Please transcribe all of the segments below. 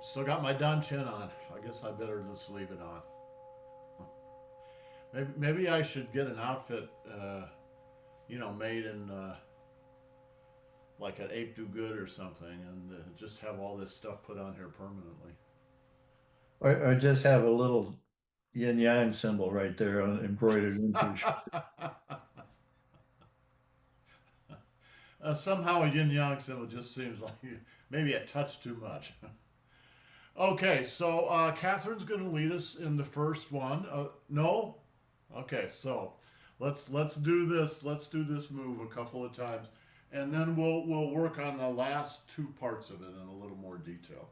Still got my dun chin on. I guess I better just leave it on. Maybe I should get an outfit, made in like an ape do good or something, and just have all this stuff put on here permanently. Or just have a little yin yang symbol right there embroidered into your shirt. Somehow a yin yang symbol just seems like maybe a touch too much. Okay, so Catherine's going to lead us in the first one. No, okay, so let's do this. Let's do this move a couple of times, and then we'll work on the last two parts of it in a little more detail.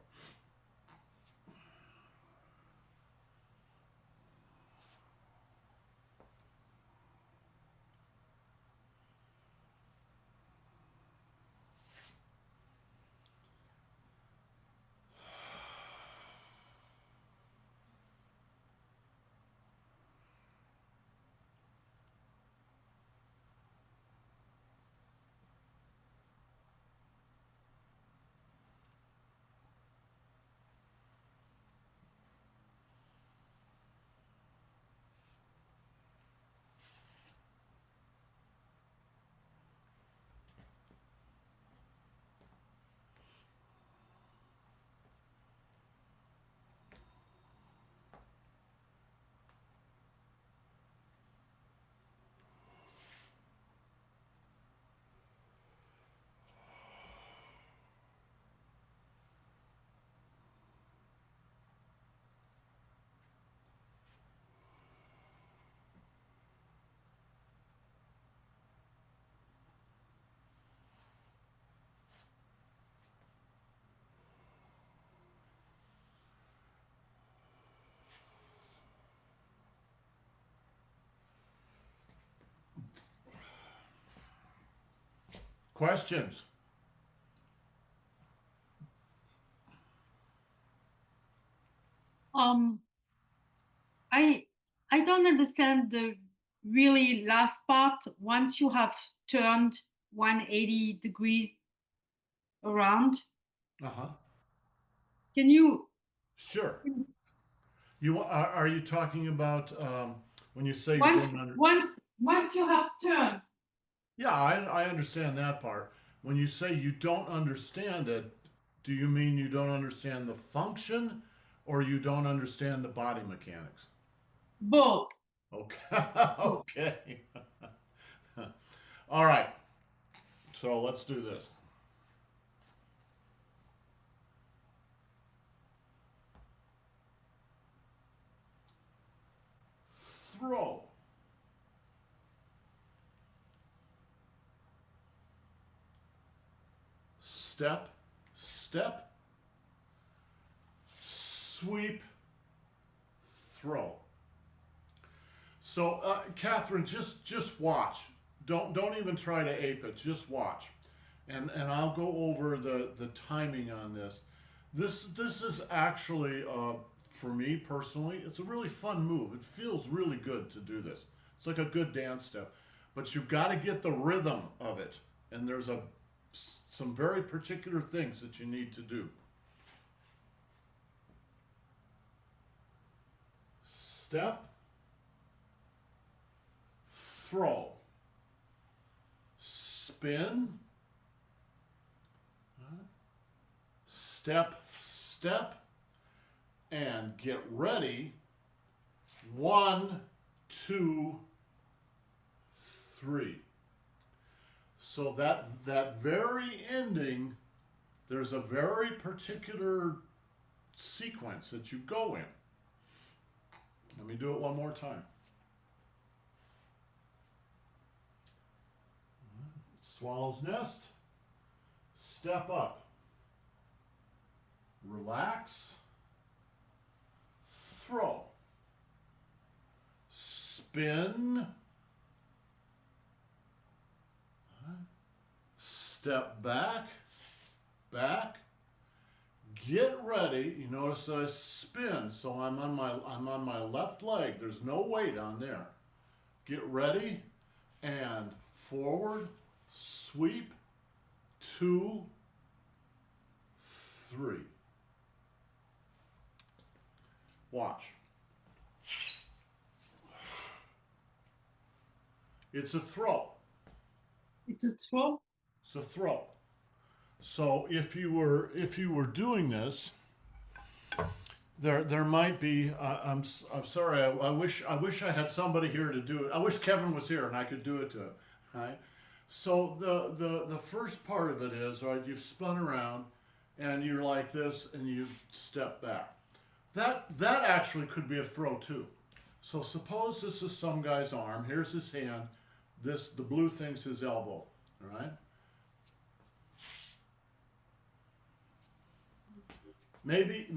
Questions? Um, I I don't understand the really last part. Once you have turned 180 degrees around, Uh huh. can you Sure. Are you talking about when you say you once don't under? once once you have turned? Yeah, I understand that part. When you say you don't understand it, do you mean you don't understand the function or you don't understand the body mechanics? Both. Okay. Both. Okay. All right. So let's do this. Throw. Step. Step. Sweep. Throw. So, Catherine, just watch. Don't even try to ape it. Just watch, and I'll go over the timing on this. This is actually for me personally, it's a really fun move. It feels really good to do this. It's like a good dance step, but you've got to get the rhythm of it, and there's some very particular things that you need to do. Step, throw, spin, step, step, and get ready. One, two, three. So that very ending, there's a very particular sequence that you go in. Let me do it one more time. Swallow's nest. Step up. Relax. Throw. Spin. Step back. Back. Get ready. You notice that I spin, so I'm on my left leg. There's no weight on there. Get ready and forward, sweep, two, three. Watch. It's a throw. It's a throw. It's a throw. So if you were doing this, there might be. I'm sorry. I wish I had somebody here to do it. I wish Kevin was here and I could do it to him. Right. So the first part of it is, right, you've spun around and you're like this and you step back. That actually could be a throw too. So suppose this is some guy's arm. Here's his hand. The blue thing's his elbow. All right. Maybe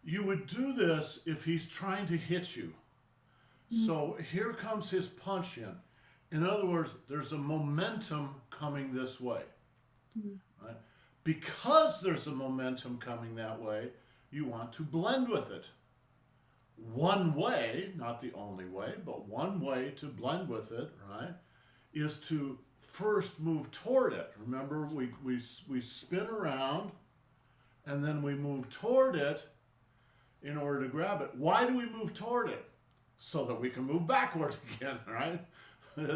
you would do this if he's trying to hit you. So here comes his punch in. In other words, there's a momentum coming this way. Right? Because there's a momentum coming that way, you want to blend with it. One way, not the only way, but one way to blend with it, right, is to first move toward it. Remember, we spin around and then we move toward it in order to grab it. Why do we move toward it? So that we can move backward again, right?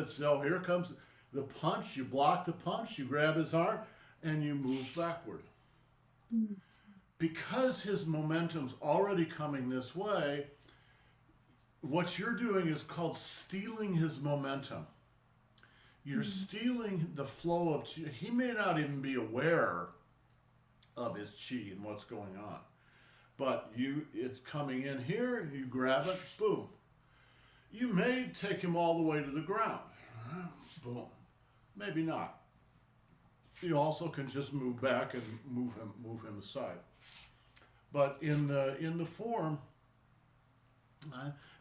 So here comes the punch. You block the punch, you grab his arm, and you move backward. Because his momentum's already coming this way, what you're doing is called stealing his momentum. You're stealing the flow of chi. He may not even be aware of his chi and what's going on. But it's coming in here, you grab it, boom. You may take him all the way to the ground. Boom. Maybe not. You also can just move back and move him aside. But in the form,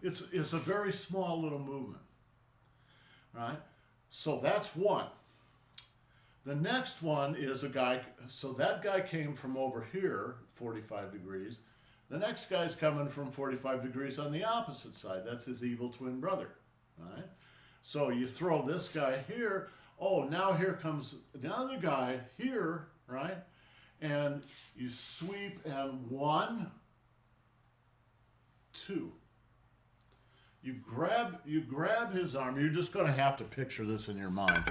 it's a very small little movement, right? So that's one. The next one is a guy. So that guy came from over here, 45 degrees. The next guy's coming from 45 degrees on the opposite side. That's his evil twin brother, right? So you throw this guy here. Oh, now here comes another guy here, right? And you sweep and 1, 2. You grab his arm. You're just going to have to picture this in your mind.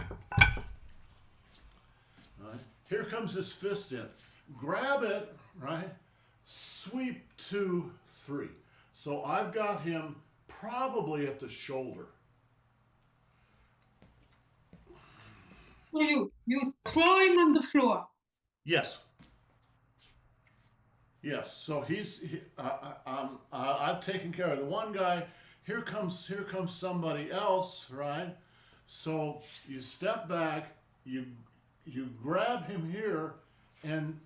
Right? Here comes his fist in. Grab it, right? Sweep 2, 3. So I've got him probably at the shoulder. So you throw him on the floor. Yes. Yes. So I've taken care of the one guy. Here comes somebody else, right? So you step back, you grab him here, and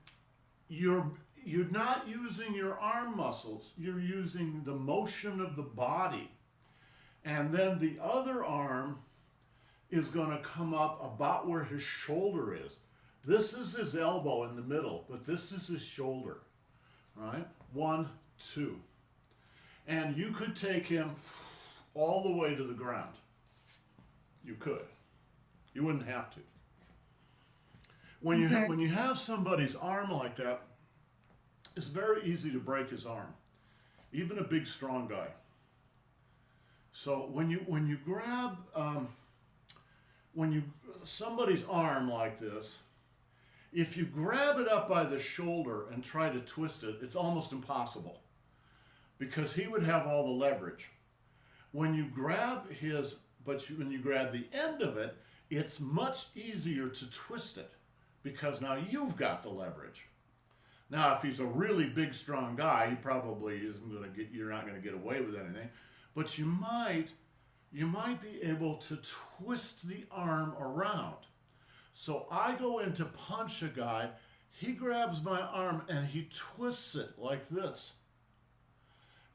you're not using your arm muscles. You're using the motion of the body. And then the other arm is going to come up about where his shoulder is. This is his elbow in the middle, but this is his shoulder, right? 1, 2. And you could take him all the way to the ground. You could. You wouldn't have to. When you have somebody's arm like that, it's very easy to break his arm, even a big, strong guy. So when you grab somebody's arm like this, if you grab it up by the shoulder and try to twist it, it's almost impossible because he would have all the leverage. When you grab when you grab the end of it, it's much easier to twist it because now you've got the leverage. Now, if he's a really big, strong guy, he probably isn't going to you're not going to get away with anything, but you might be able to twist the arm around. So I go in to punch a guy, he grabs my arm and he twists it like this.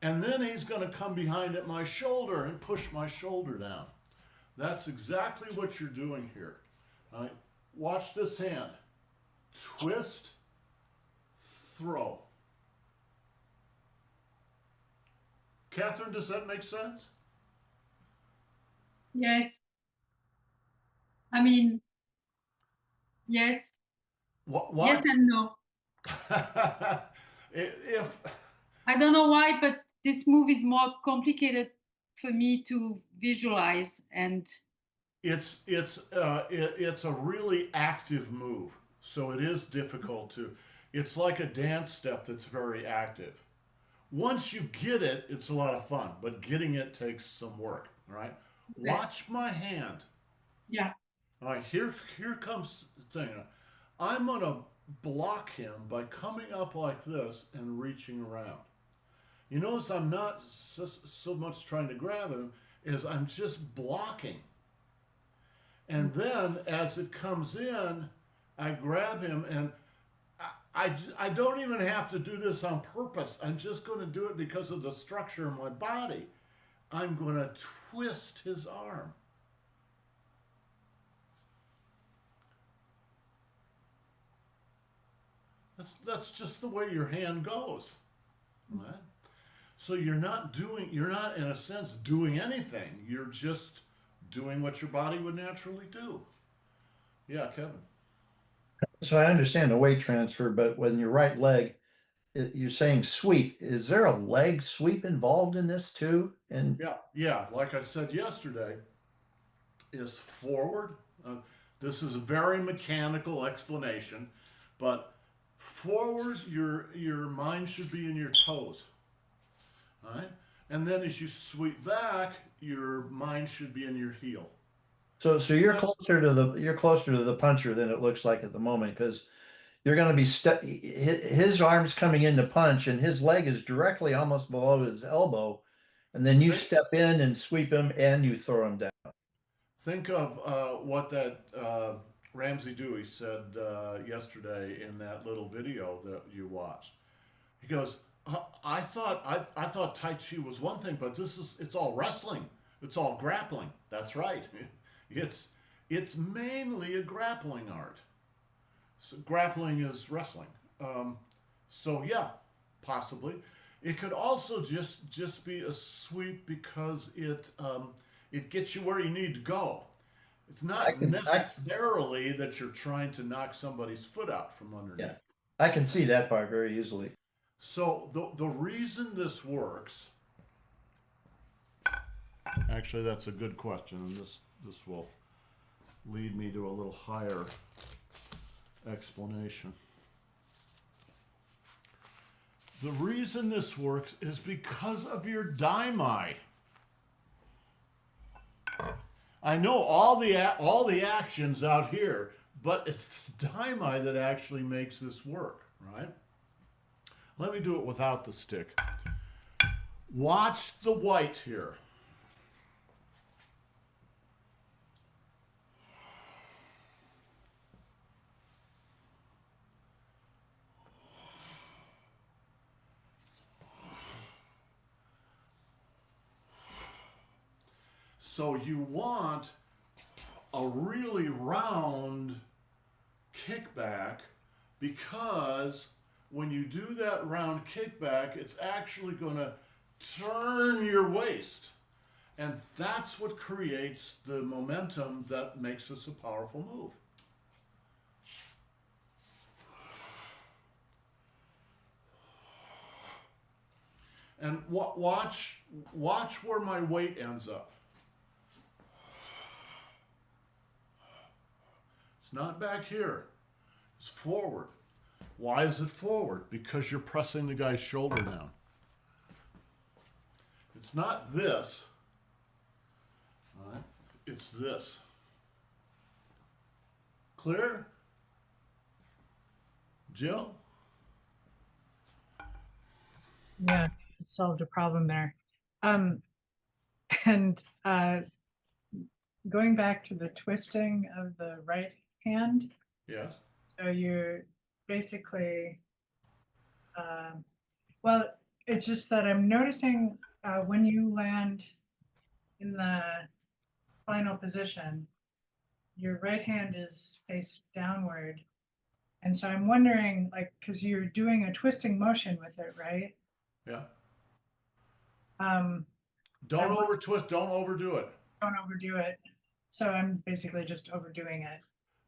And then he's going to come behind at my shoulder and push my shoulder down. That's exactly what you're doing here. All right? Watch this hand. Twist, throw. Catherine, does that make sense? Yes. I mean, yes. What? Yes and no. If I don't know why, but this move is more complicated for me to visualize, and It's a really active move, so it is difficult to. It's like a dance step that's very active. Once you get it, it's a lot of fun, but getting it takes some work. Right? Watch my hand. yeah. All right, here comes the thing. I'm gonna block him by coming up like this and reaching around. You notice I'm not so much trying to grab him, as I'm just blocking. And then as it comes in, I grab him, and I don't even have to do this on purpose. I'm just going to do it because of the structure of my body. I'm going to twist his arm. That's just the way your hand goes. Right? So you're not in a sense doing anything. You're just doing what your body would naturally do. Yeah, Kevin. So I understand the weight transfer, but when your right leg, you're saying sweep, is there a leg sweep involved in this too? And Yeah. Like I said yesterday, is forward. This is a very mechanical explanation, but forward, your mind should be in your toes. All right, and then as you sweep back, your mind should be in your heel. so you're closer to the puncher than it looks like at the moment because you're going to be his arm's coming in to punch and his leg is directly almost below his elbow, and then you Think, step in and sweep him and you throw him down. think of what that Ramsey Dewey said yesterday in that little video that you watched. He goes, I thought Tai Chi was one thing, but it's all wrestling. It's all grappling. That's right. It's mainly a grappling art. So grappling is wrestling. So yeah, possibly. It could also just be a sweep because it gets you where you need to go. It's I not can, necessarily that you're trying to knock somebody's foot out from yeah, underneath. I can see that part very easily. So the reason this works, actually, that's a good question, and this will lead me to a little higher explanation. The reason this works is because of your daimai. I know all the actions out here, but it's the daimai that actually makes this work, right? Let me do it without the stick. Watch the white here. So you want a really round kickback because when you do that round kickback, it's actually going to turn your waist. And that's what creates the momentum that makes this a powerful move. And watch where my weight ends up. It's not back here. It's forward. Why is it forward? Because you're pressing the guy's shoulder down. It's not this. All right? It's this. Clear? Jill? Yeah, it solved a problem there. And going back to the twisting of the right hand, Yes. so you're basically, well, it's just that I'm noticing when you land in the final position, your right hand is face downward. And so I'm wondering, like, because you're doing a twisting motion with it, right? Yeah. Um, Don't over twist. Don't overdo it. don't overdo it. So I'm basically just overdoing it.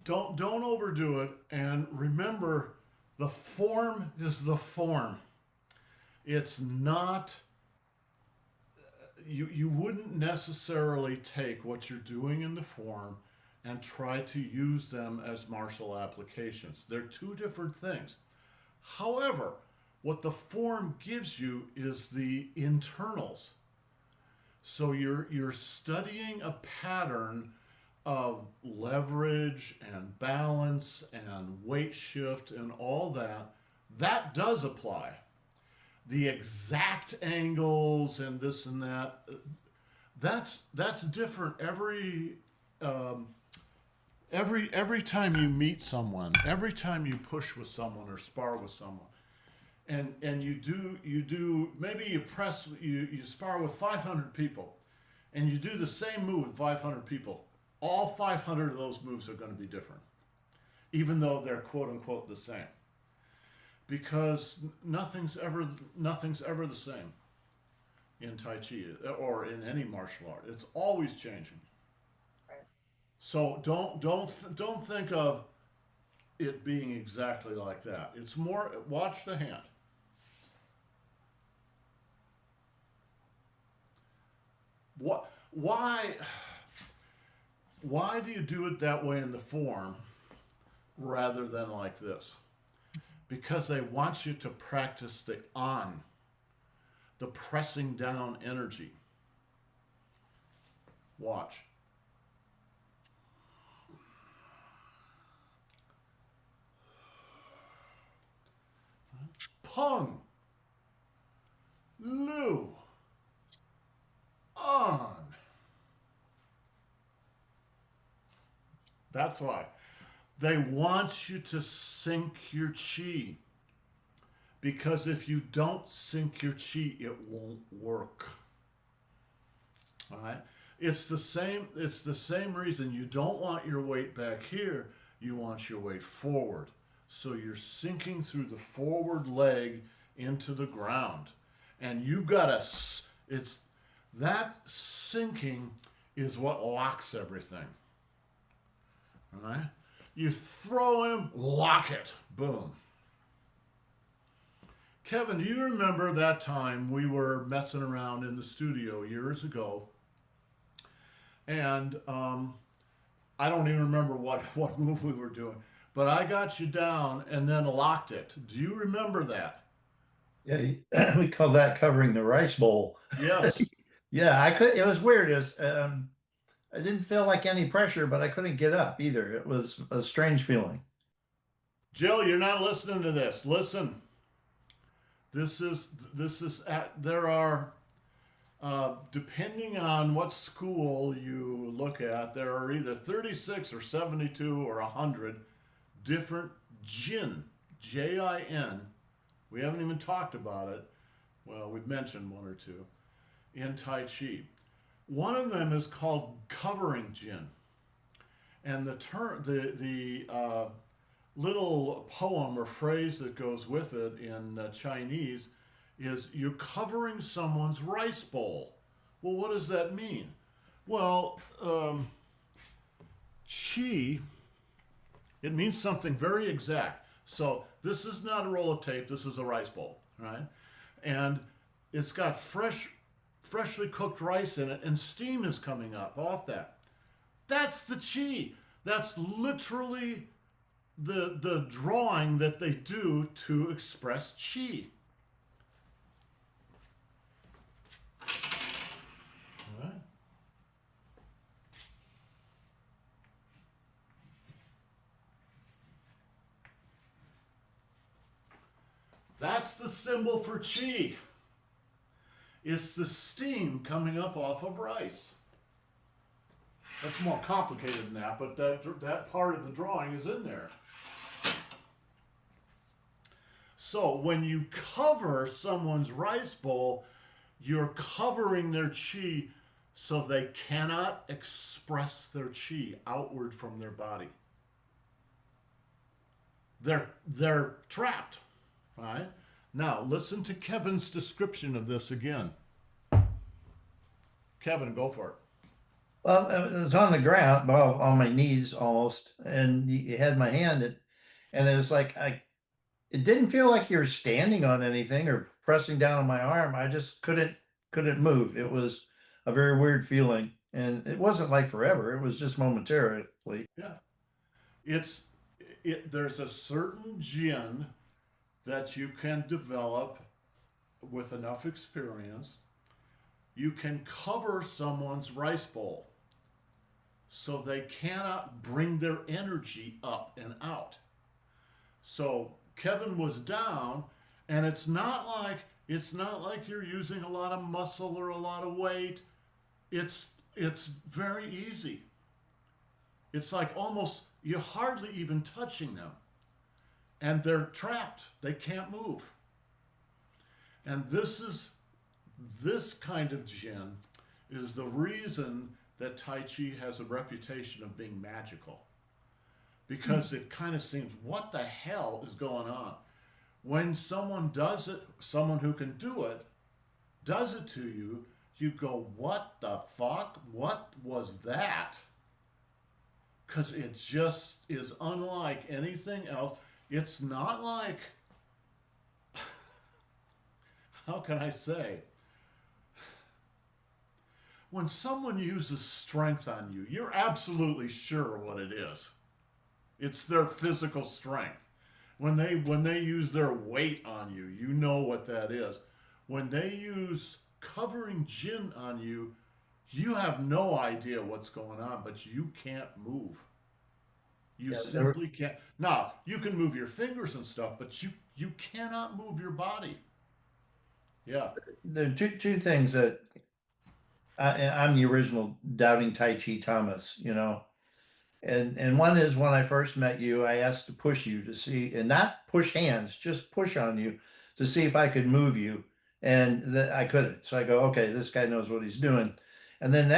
Don't overdo it. And remember, the form is the form. It's not you wouldn't necessarily take what you're doing in the form and try to use them as martial applications. They're two different things. However, what the form gives you is the internals. So you're studying a pattern of leverage and balance and weight shift and all that. That does apply. The exact angles and this and that, that's different every time you meet someone, every time you push with someone or spar with someone, and you do maybe you spar with 500 people, and you do the same move with 500 people. All 500 of those moves are going to be different, even though they're quote unquote the same, because nothing's ever the same in Tai Chi or in any martial art. It's always changing. So don't think of it being exactly like that. It's more, watch the hand. Why do you do it that way in the form rather than like this? Because they want you to practice the pressing down energy. Watch. Pung, Lu, on. That's why. They want you to sink your chi. Because if you don't sink your chi, it won't work. All right? It's the same reason you don't want your weight back here, you want your weight forward. So you're sinking through the forward leg into the ground. And you've got that sinking is what locks everything. All right? You throw him, lock it, boom. Kevin, do you remember that time we were messing around in the studio years ago? And I don't even remember what move we were doing. But I got you down and then locked it. Do you remember that? Yeah, we call that covering the rice bowl. Yes. Yeah, I could. It was weird. It was, I didn't feel like any pressure, but I couldn't get up either. It was a strange feeling. Jill, you're not listening to this. Listen. There are, depending on what school you look at, there are either 36 or 72 or 100 different Jin, Jin. We haven't even talked about it. Well, we've mentioned one or two in Tai Chi. One of them is called covering Jin. And the little poem or phrase that goes with it in Chinese is you're covering someone's rice bowl. Well, what does that mean? Well, Qi, it means something very exact. So this is not a roll of tape, this is a rice bowl, right? And it's got freshly cooked rice in it, and steam is coming up off that. That's the Qi. That's literally the drawing that they do to express Qi. All right. That's the symbol for Qi. It's the steam coming up off of rice. That's more complicated than that, but that part of the drawing is in there. So when you cover someone's rice bowl, you're covering their Qi so they cannot express their Qi outward from their body. They're trapped. All right? Now, listen to Kevin's description of this again. Kevin, go for it. Well, it was on the ground, well, on my knees almost, and you had my hand, and it was like it didn't feel like you were standing on anything or pressing down on my arm. I just couldn't move. It was a very weird feeling. And it wasn't like forever. It was just momentarily. Yeah. It's there's a certain gin that you can develop with enough experience. You can cover someone's rice bowl so they cannot bring their energy up and out. So Kevin was down, and it's not like you're using a lot of muscle or a lot of weight. It's very easy. It's like almost you're hardly even touching them, and they're trapped. They can't move. And this kind of Jin is the reason that Tai Chi has a reputation of being magical. Because it kind of seems, what the hell is going on? When someone does it, someone who can do it, does it to you, you go, what the fuck? What was that? Because it just is unlike anything else. It's not like, how can I say? When someone uses strength on you, you're absolutely sure what it is. It's their physical strength. When they use their weight on you, you know what that is. When they use covering Jin on you, you have no idea what's going on, but you can't move. You simply can't. Now, you can move your fingers and stuff, but you cannot move your body. Yeah. There are two things that I'm the original doubting Tai Chi Thomas, And one is when I first met you, I asked to push you to see, and not push hands, just push on you to see if I could move you, and I couldn't. So I go, okay, this guy knows what he's doing. And then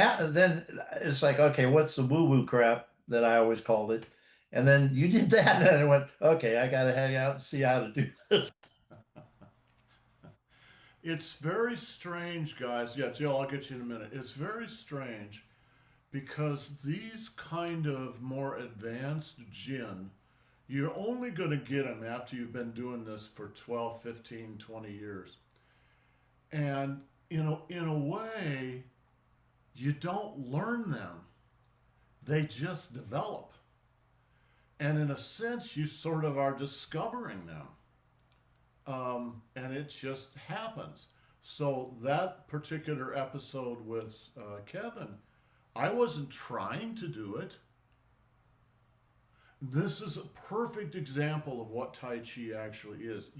it's like, okay, what's the woo-woo crap that I always called it? And then you did that, and I went, okay, I got to hang out and see how to do this. It's very strange, guys. Yeah, Jill, I'll get you in a minute. It's very strange because these kind of more advanced Jin, you're only going to get them after you've been doing this for 12, 15, 20 years. And in a way, you don't learn them. They just develop. And in a sense, you sort of are discovering them. And it just happens. So that particular episode with Kevin, I wasn't trying to do it. This is a perfect example of what Tai Chi actually is.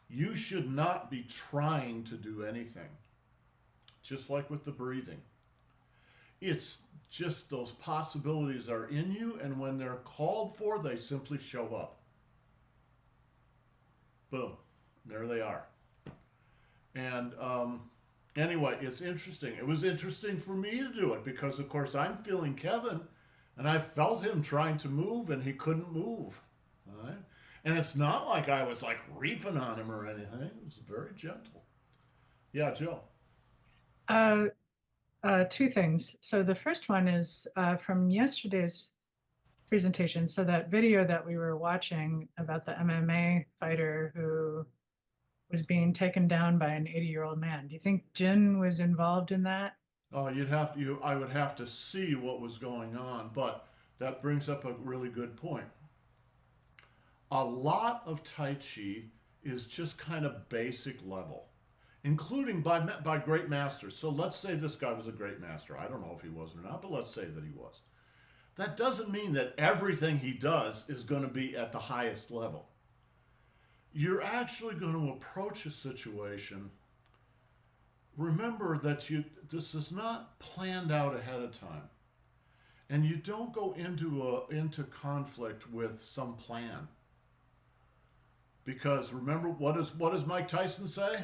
You should not be trying to do anything. Just like with the breathing. It's just those possibilities are in you, and when they're called for, they simply show up. Boom. There they are. And anyway, it's interesting. It was interesting for me to do it because, of course, I'm feeling Kevin, and I felt him trying to move, and he couldn't move. All right? And it's not like I was like reefing on him or anything. It was very gentle. Yeah, Jill. Two things. So the first one is from yesterday's presentation. So that video that we were watching about the MMA fighter who was being taken down by an 80-year-old man. Do you think Jin was involved in that? Oh, I would have to see what was going on, but that brings up a really good point. A lot of Tai Chi is just kind of basic level, including by great masters. So let's say this guy was a great master. I don't know if he was or not, but let's say that he was. That doesn't mean that everything he does is going to be at the highest level. You're actually going to approach a situation. Remember that this is not planned out ahead of time. And you don't go into conflict with some plan. Because remember, what does Mike Tyson say?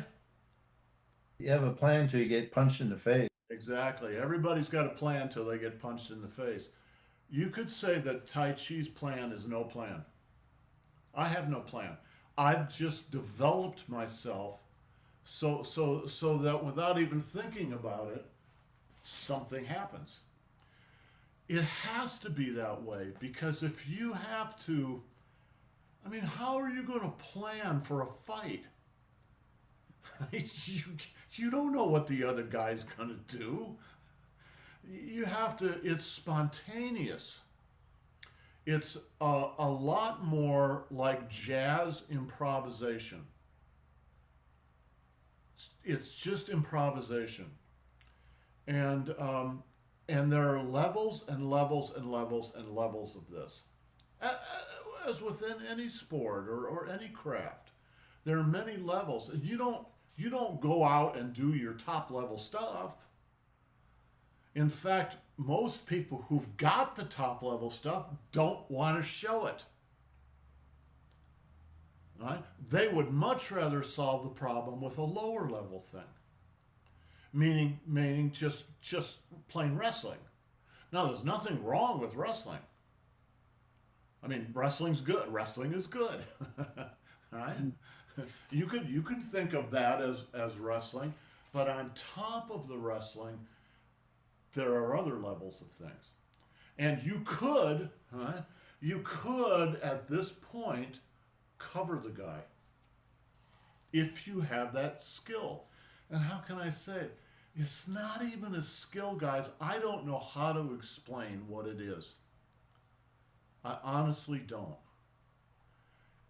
You have a plan till you get punched in the face. Exactly. Everybody's got a plan till they get punched in the face. You could say that Tai Chi's plan is no plan. I have no plan. I've just developed myself so that without even thinking about it, something happens. It has to be that way because if you have to, I mean, how are you going to plan for a fight? you, you don't know what the other guy's going to do. You have to, it's spontaneous. It's a lot more like jazz improvisation. It's just improvisation. And, um, and there are levels and levels and levels and levels of this. As within any sport or any craft, there are many levels. And you don't go out and do your top level stuff. In fact, most people who've got the top level stuff don't want to show it. Right? They would much rather solve the problem with a lower level thing. Meaning just plain wrestling. Now, there's nothing wrong with wrestling. I mean, wrestling's good. Wrestling is good. Right? You could think of that as wrestling, but on top of the wrestling, there are other levels of things. And you could, right? You could at this point cover the guy if you have that skill. And how can I say it? It's not even a skill, guys. I don't know how to explain what it is. I honestly don't.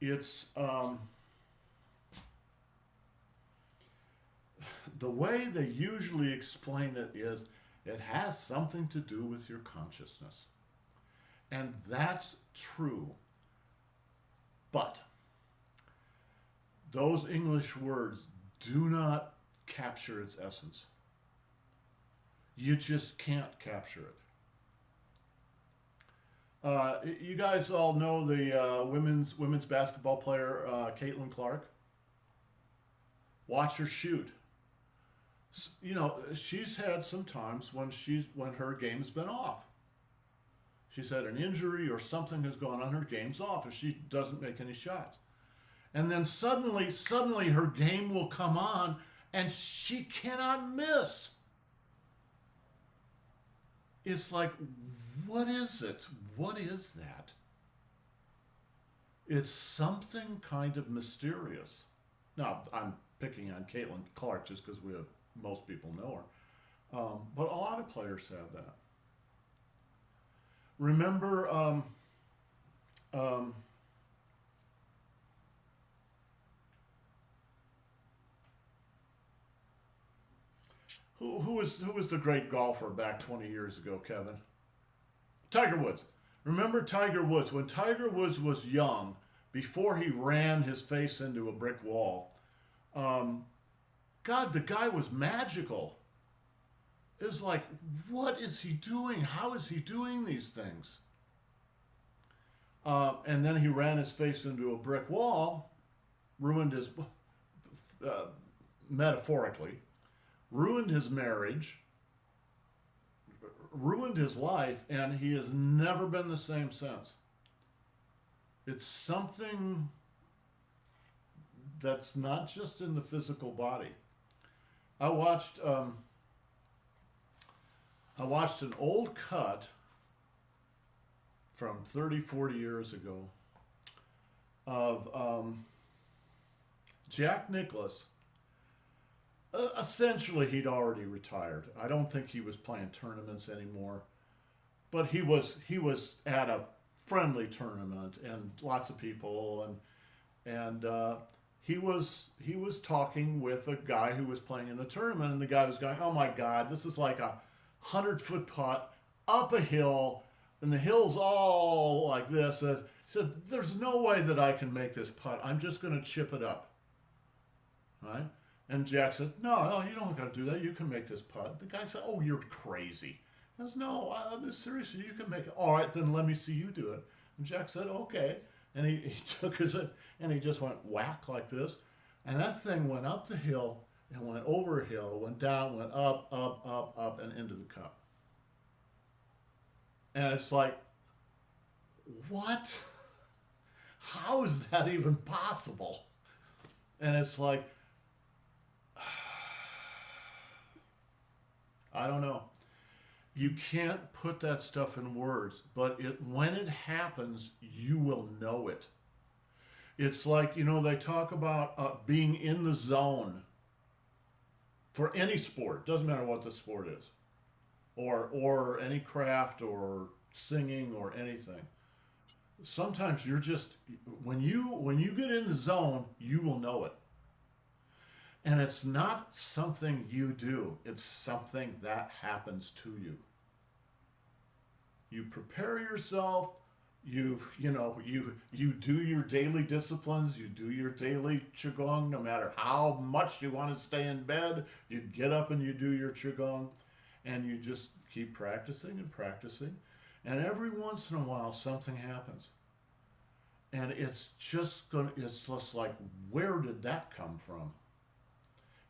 It's the way they usually explain it is it has something to do with your consciousness. And that's true. But those English words do not capture its essence. You just can't capture it. You guys all know the women's basketball player Caitlin Clark. Watch her shoot. You know, she's had some times when her game's been off. She's had an injury or something has gone on, her game's off, and she doesn't make any shots. And then suddenly her game will come on, and she cannot miss. It's like, what is it? What is that? It's something kind of mysterious. Now, I'm picking on Caitlin Clark just because most people know her. But a lot of players have that. Remember, who was the great golfer back 20 years ago, Kevin? Tiger Woods. Remember Tiger Woods? When Tiger Woods was young, before he ran his face into a brick wall, God, the guy was magical. It was like, what is he doing? How is he doing these things? And then he ran his face into a brick wall, ruined his, metaphorically, ruined his marriage, ruined his life, and he has never been the same since. It's something that's not just in the physical body. I watched an old cut from 30, 40 years ago of Jack Nicklaus. Essentially, he'd already retired. I don't think he was playing tournaments anymore, but he was at a friendly tournament and lots of people, and he was talking with a guy who was playing in the tournament, and the guy was going, "Oh my God, this is like 100-foot putt up a hill, and the hill's all like this." He said, "There's no way that I can make this putt. I'm just going to chip it up." Right? And Jack said, no, you don't got to do that. You can make this putt. The guy said, "Oh, you're crazy." He goes, "No, I'm seriously, you can make it." "All right, then let me see you do it." And Jack said, "Okay." And he took his, and he just went whack like this. And that thing went up the hill and went over a hill, went down, went up, up, up, up, and into the cup. And it's like, what? How is that even possible? And it's like, I don't know. You can't put that stuff in words, but when it happens, you will know it. It's like, they talk about being in the zone. for any sport. Doesn't matter what the sport is, or any craft or singing or anything. Sometimes you're just when you get in the zone, you will know it. And it's not something you do. It's something that happens to you. You prepare yourself, you do your daily disciplines, you do your daily qigong no matter how much you want to stay in bed, you get up and you do your qigong and you just keep practicing and practicing. And every once in a while something happens. And it's just like, where did that come from?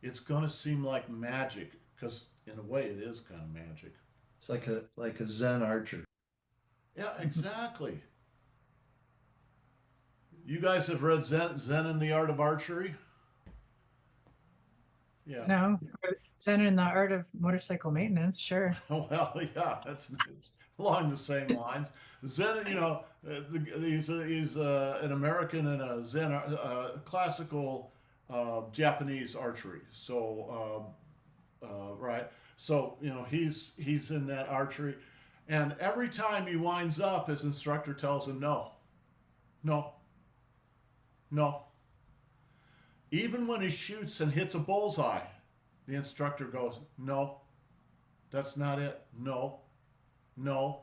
It's going to seem like magic because in a way it is kind of magic. It's like a Zen archer. Yeah, exactly. You guys have read Zen and the Art of Archery? Yeah. No, Zen in the Art of Motorcycle Maintenance, sure. Well, yeah, it's along the same lines. Zen, he's an American in a Zen, classical Japanese archery. So, right. So, he's in that archery. And every time he winds up, his instructor tells him, no, no, no. Even when he shoots and hits a bullseye, the instructor goes, no, that's not it. No, no,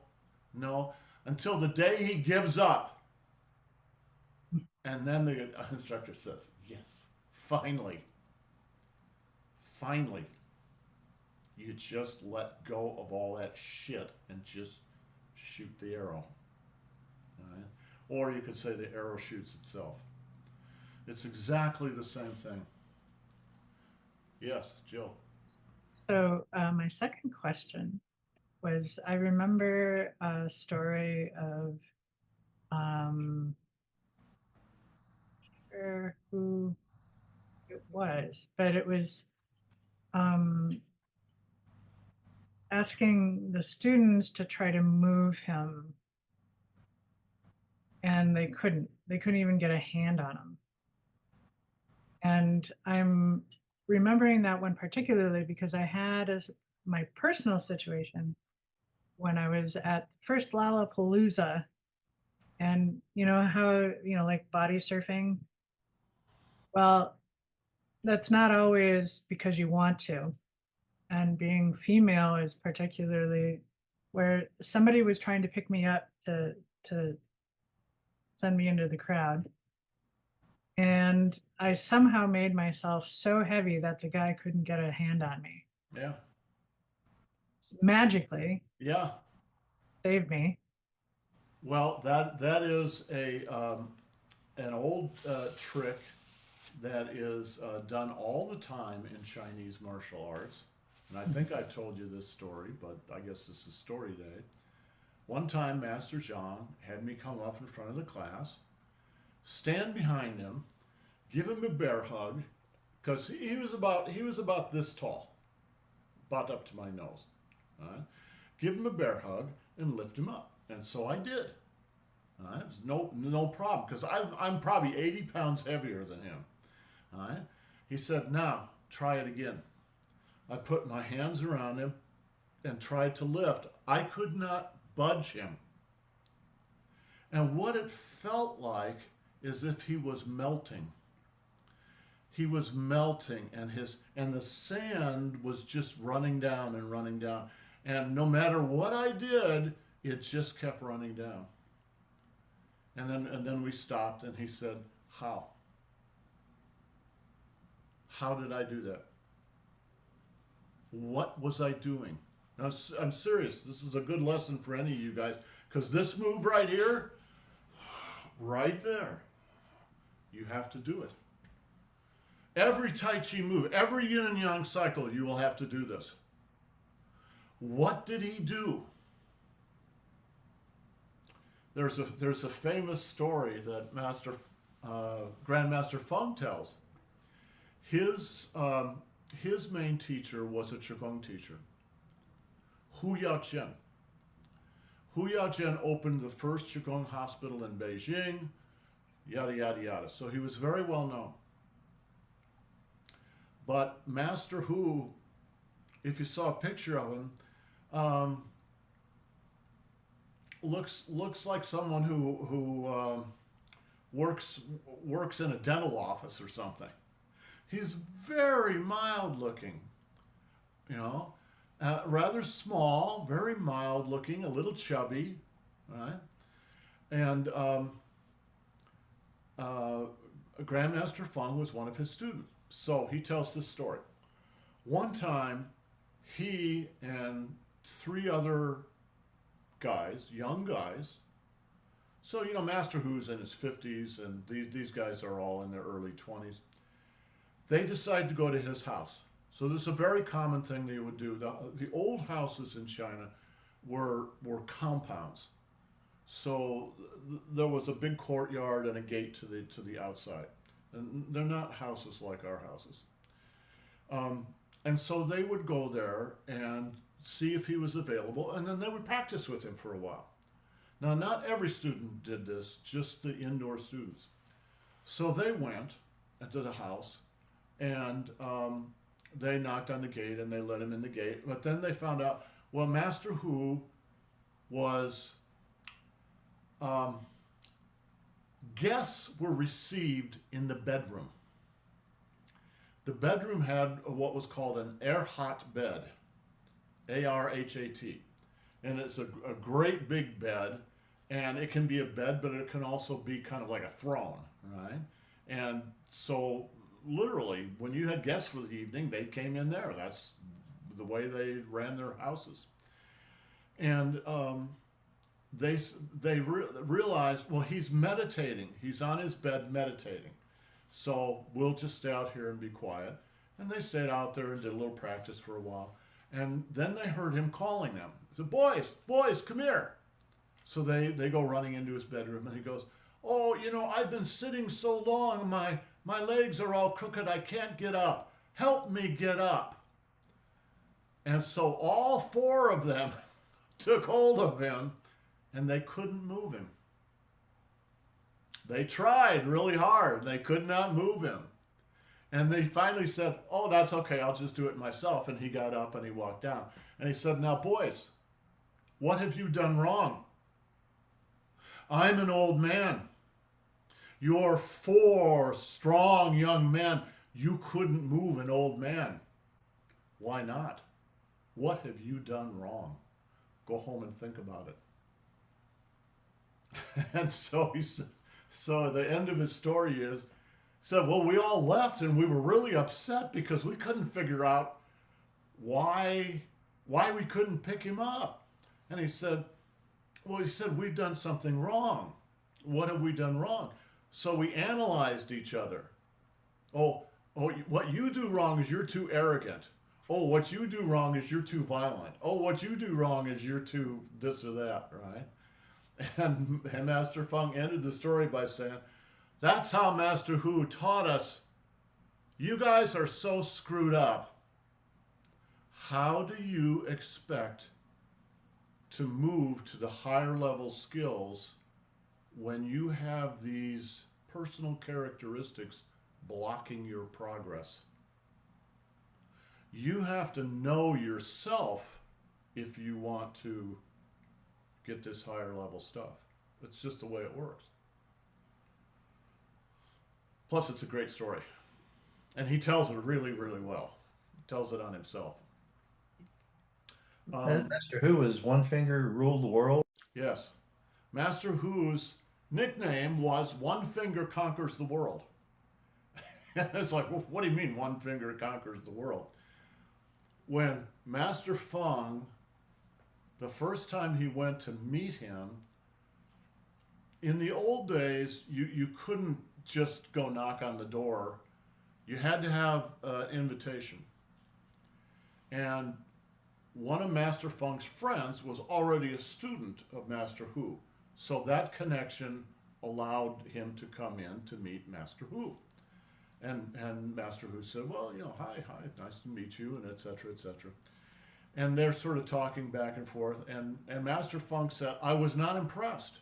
no. Until the day he gives up. And then the instructor says, yes, finally, finally. You just let go of all that shit and just shoot the arrow. All right? Or you could say the arrow shoots itself. It's exactly the same thing. Yes, Jill. So my second question was, I remember a story of who it was, but it was asking the students to try to move him, and they couldn't even get a hand on him. And I'm remembering that one particularly because I had my personal situation when I was at first Lollapalooza, and you know how, like body surfing, well, that's not always because you want to. And being female is particularly where somebody was trying to pick me up to send me into the crowd. And I somehow made myself so heavy that the guy couldn't get a hand on me. Yeah. Magically. Yeah. Saved me. Well, that is an old trick that is done all the time in Chinese martial arts. And I think I told you this story, but I guess this is story day. One time, Master Zhang had me come up in front of the class, stand behind him, give him a bear hug, because he was about this tall, about up to my nose. Right? Give him a bear hug and lift him up, and so I did. Right? No problem, because I'm probably 80 pounds heavier than him. Right? He said, "Now try it again." I put my hands around him and tried to lift. I could not budge him. And what it felt like is if he was melting. He was melting, and the sand was just running down and running down. And no matter what I did, it just kept running down. And then we stopped, and he said, "How? How did I do that? What was I doing?" Now, I'm serious. This is a good lesson for any of you guys, because this move right here, right there, you have to do it. Every Tai Chi move, every yin and yang cycle, you will have to do this. What did he do? There's a famous story that Grandmaster Feng tells. His main teacher was a Qigong teacher, Hu Yaoqian. Hu Yaoqian opened the first Qigong hospital in Beijing, yada, yada, yada. So he was very well known. But Master Hu if you saw a picture of him, looks like someone who works in a dental office or something. He's very mild looking, you know, rather small, very mild looking, a little chubby, right? And Grandmaster Feng was one of his students. So he tells this story. One time, he and 3 other guys, young guys, so, you know, Master Hu's in his 50s, and these guys are all in their early 20s. They decide to go to his house. So this is a very common thing they would do. The old houses in China were compounds. So there was a big courtyard and a gate to the outside. And they're not houses like our houses. And so they would go there and see if he was available, and then they would practice with him for a while. Now, not every student did this, just the indoor students. So they went to the house, and they knocked on the gate, and they let him in the gate. But then they found out, well, Master Hu was, guests were received in the bedroom. The bedroom had what was called an air-hot bed, A-R-H-A-T. And it's a great big bed, and it can be a bed, but it can also be kind of like a throne, right? And so literally, when you had guests for the evening, they came in there. That's the way they ran their houses. And they realized, well, he's meditating. He's on his bed meditating. So we'll just stay out here and be quiet. And they stayed out there and did a little practice for a while. And then they heard him calling them. He said, boys, come here. So they go running into his bedroom, and he goes, oh, you know, I've been sitting so long, my legs are all crooked, I can't get up. Help me get up. And so all 4 of them took hold of him, and they couldn't move him. They tried really hard. They could not move him. And they finally said, oh, that's okay, I'll just do it myself. And he got up and he walked down. And he said, now, boys, what have you done wrong? I'm an old man. You're 4 strong young men. You couldn't move an old man. Why not? What have you done wrong? Go home and think about it. And so he said, so the end of his story is, said, well, we all left and we were really upset because we couldn't figure out why we couldn't pick him up. And he said, we've done something wrong. What have we done wrong? So we analyzed each other. Oh, what you do wrong is you're too arrogant. Oh, what you do wrong is you're too violent. Oh, what you do wrong is you're too this or that, right? And Master Feng ended the story by saying, that's how Master Hu taught us. You guys are so screwed up. How do you expect to move to the higher level skills when you have these personal characteristics blocking your progress? You have to know yourself if you want to get this higher level stuff. It's just the way it works. Plus, it's a great story. And he tells it really, really well. He tells it on himself. Master Hu is one finger ruled the world. Yes. Master Hu's nickname was One Finger Conquers the World. And it's like, well, what do you mean one finger conquers the world? When Master Feng, the first time he went to meet him, in the old days, you couldn't just go knock on the door. You had to have an invitation. And one of Master Feng's friends was already a student of Master Hu. So that connection allowed him to come in to meet Master Hu. And Master Hu said, well, you know, hi, nice to meet you, and et cetera, et cetera. And they're sort of talking back and forth. And Master Feng said, I was not impressed.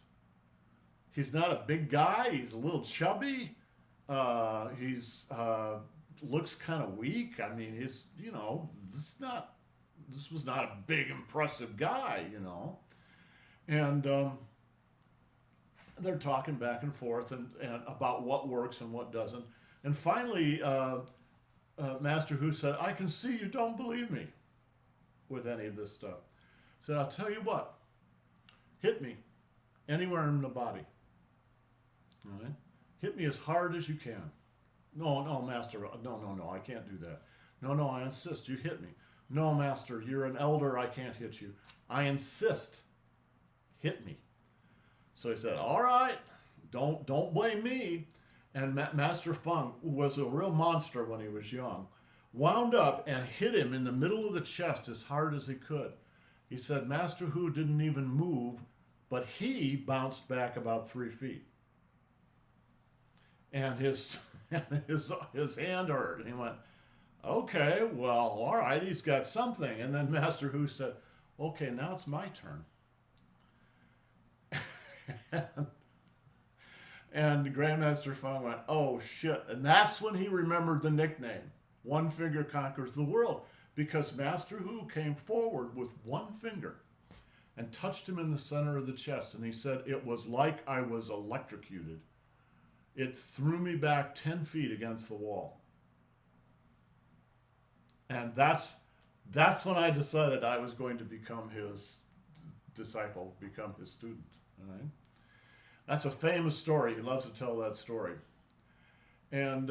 He's not a big guy. He's a little chubby. He's looks kind of weak. I mean, it's not this was not a big, impressive guy, you know. And they're talking back and forth and about what works and what doesn't. And finally, Master Hu said, I can see you don't believe me with any of this stuff. He said, I'll tell you what, hit me anywhere in the body. All right? Hit me as hard as you can. No, no, Master, no, I can't do that. No, I insist, you hit me. No, Master, you're an elder, I can't hit you. I insist, hit me. So he said, all right, don't blame me. And Master Feng, who was a real monster when he was young, wound up and hit him in the middle of the chest as hard as he could. He said Master Hu didn't even move, but he bounced back about 3 feet. And his hand hurt. And he went, okay, well, all right, he's got something. And then Master Hu said, okay, now it's my turn. And Grandmaster Feng went, oh shit. And that's when he remembered the nickname, One Finger Conquers the World, because Master Hu came forward with one finger and touched him in the center of the chest. And he said, it was like I was electrocuted. It threw me back 10 feet against the wall. And that's when I decided I was going to become his disciple, become his student. All right? That's a famous story. He loves to tell that story. And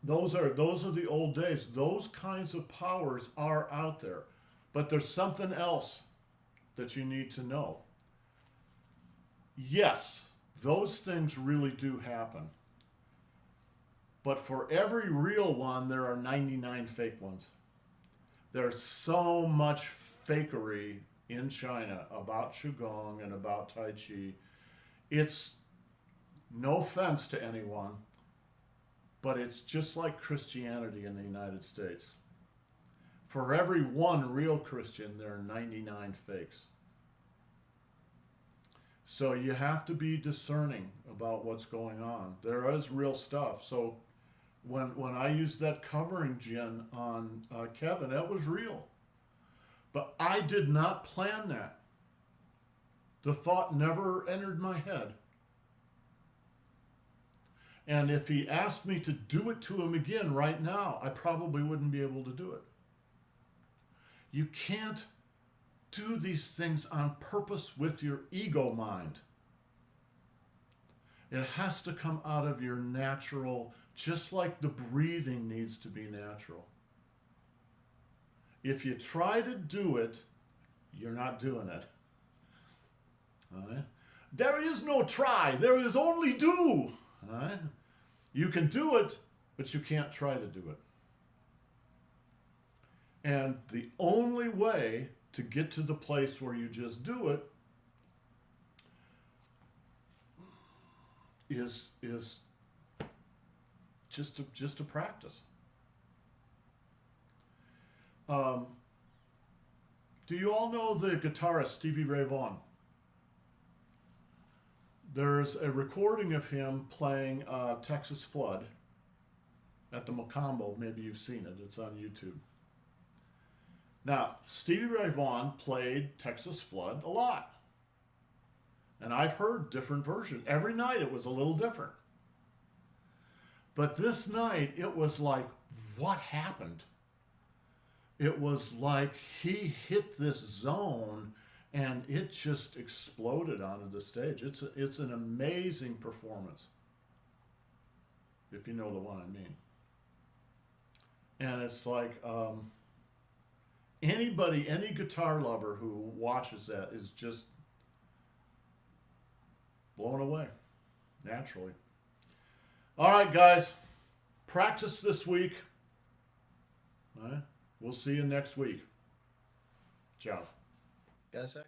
those are the old days. Those kinds of powers are out there. But there's something else that you need to know. Yes, those things really do happen. But for every real one, there are 99 fake ones. There's so much fakery in China about Qigong and about Tai Chi. It's no offense to anyone, but it's just like Christianity in the United States. For every one real Christian, there are 99 fakes. So you have to be discerning about what's going on. There is real stuff. So when I used that covering gin on Kevin, that was real. But I did not plan that. The thought never entered my head. And if he asked me to do it to him again right now, I probably wouldn't be able to do it. You can't do these things on purpose with your ego mind. It has to come out of your natural, just like the breathing needs to be natural. If you try to do it, you're not doing it. All right? There is no try. There is only do. All right? You can do it, but you can't try to do it. And the only way to get to the place where you just do it is just to practice. Do you all know the guitarist Stevie Ray Vaughan? There's a recording of him playing Texas Flood at the Macombo. Maybe you've seen it. It's on YouTube. Now, Stevie Ray Vaughan played Texas Flood a lot. And I've heard different versions. Every night it was a little different. But this night it was like, what happened? It was like he hit this zone and it just exploded onto the stage. It's an amazing performance, if you know the one I mean. And it's like anybody, any guitar lover who watches that is just blown away, naturally. All right, guys, practice this week. All right, we'll see you next week. Ciao. Got a sec?